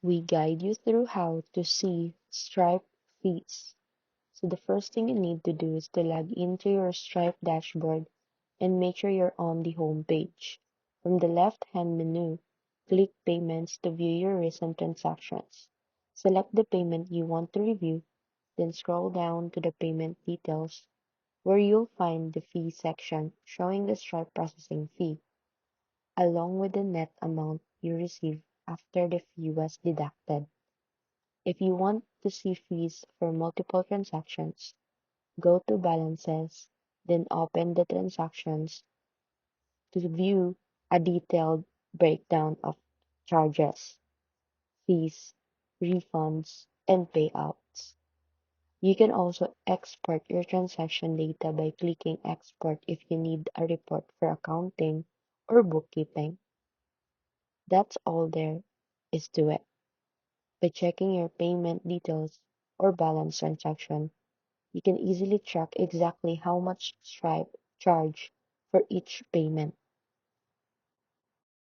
we guide you through how to see Stripe fees. So the first thing you need to do is to log into your Stripe dashboard and make sure you're on the home page. From the left-hand menu, click Payments to view your recent transactions. Select the payment you want to review, then scroll down to the payment details, where you'll find the fee section showing the Stripe processing fee, along with the net amount you receive after the fee was deducted. If you want to see fees for multiple transactions, go to Balances, then open the transactions to view a detailed breakdown of charges, fees, refunds, and payouts. You can also export your transaction data by clicking Export if you need a report for accounting or bookkeeping. That's all there is to it. By checking your payment details or balance transaction, you can easily track exactly how much Stripe charge for each payment.